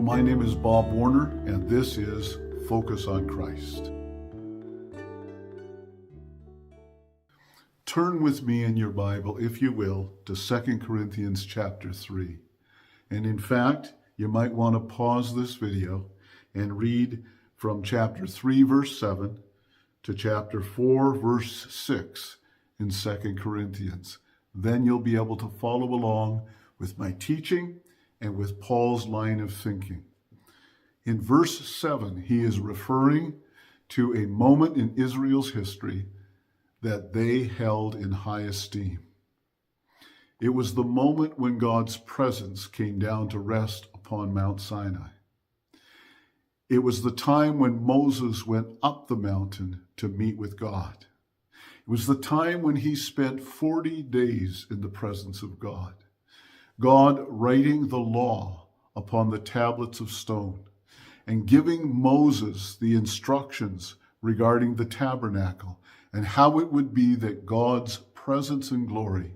my name is Bob Warner, and this is Focus on Christ. Turn with me in your Bible, if you will, to 2 Corinthians chapter 3. And in fact, you might want to pause this video and read from chapter 3, verse 7 to chapter 4, verse 6 in 2 Corinthians. Then you'll be able to follow along with my teaching and with Paul's line of thinking. In verse 7, he is referring to a moment in Israel's history that they held in high esteem. It was the moment when God's presence came down to rest upon Mount Sinai. It was the time when Moses went up the mountain to meet with God. It was the time when he spent 40 days in the presence of God. God writing the law upon the tablets of stone and giving Moses the instructions regarding the tabernacle and how it would be that God's presence and glory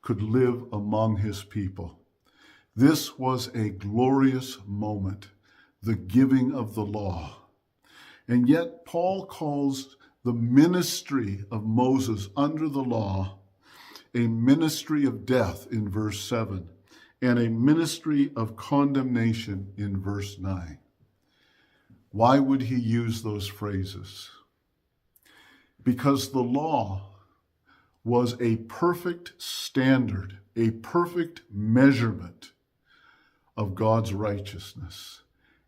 could live among his people. This was a glorious moment, the giving of the law. And yet Paul calls the ministry of Moses under the law a ministry of death in verse 7. And a ministry of condemnation in verse 9. Why would he use those phrases? Because the law was a perfect standard, a perfect measurement of God's righteousness,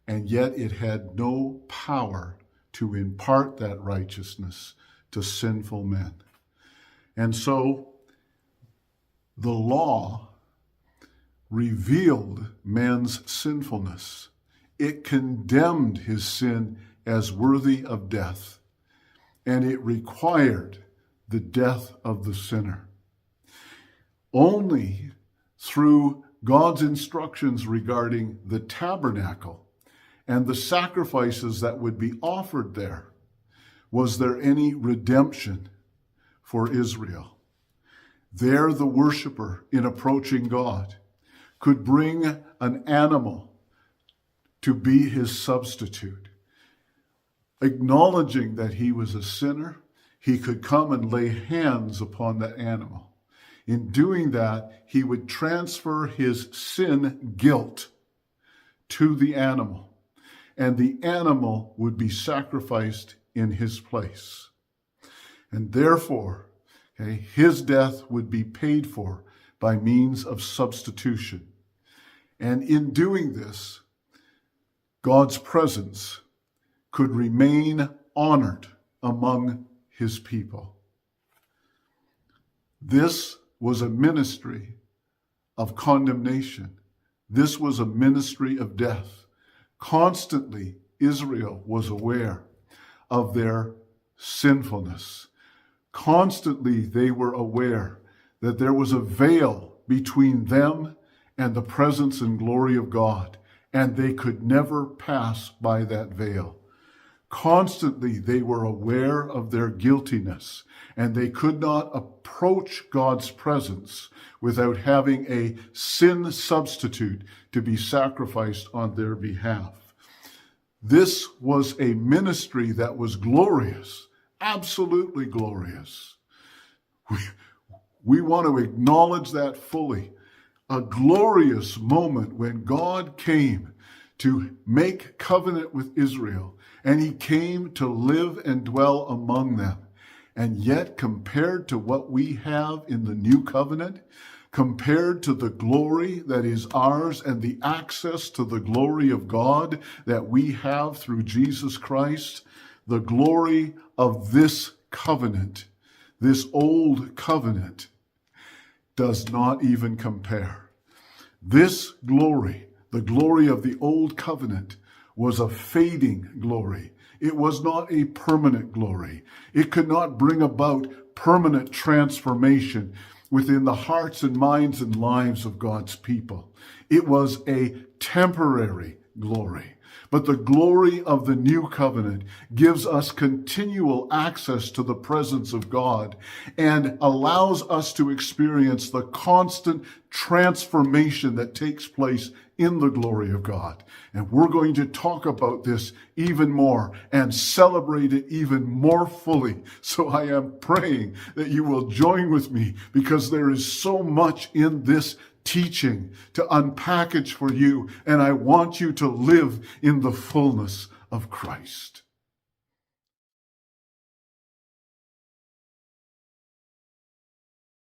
and yet it had no power to impart that righteousness to sinful men. And so the law revealed man's sinfulness. It condemned his sin as worthy of death, and it required the death of the sinner. Only through God's instructions regarding the tabernacle and the sacrifices that would be offered there was there any redemption for Israel. There, the worshiper, in approaching God, could bring an animal to be his substitute. Acknowledging that he was a sinner, he could come and lay hands upon that animal. In doing that, he would transfer his sin guilt to the animal, and the animal would be sacrificed in his place. And therefore, his death would be paid for by means of substitution. And in doing this, God's presence could remain honored among his people. This was a ministry of condemnation. This was a ministry of death. Constantly, Israel was aware of their sinfulness. Constantly, they were aware that there was a veil between them and the presence and glory of God, and they could never pass by that veil. Constantly, they were aware of their guiltiness, and they could not approach God's presence without having a sin substitute to be sacrificed on their behalf. This was a ministry that was glorious, absolutely glorious. We want to acknowledge that fully. A glorious moment when God came to make covenant with Israel, and he came to live and dwell among them. And yet, compared to what we have in the new covenant, compared to the glory that is ours and the access to the glory of God that we have through Jesus Christ, the glory of this covenant, this old covenant, does not even compare. This glory, the glory of the old covenant, was a fading glory. It was not a permanent glory. It could not bring about permanent transformation within the hearts and minds and lives of God's people. It was a temporary glory. But the glory of the new covenant gives us continual access to the presence of God and allows us to experience the constant transformation that takes place in the glory of God. And we're going to talk about this even more and celebrate it even more fully. So I am praying that you will join with me, because there is so much in this teaching to unpackage for you, and I want you to live in the fullness of Christ.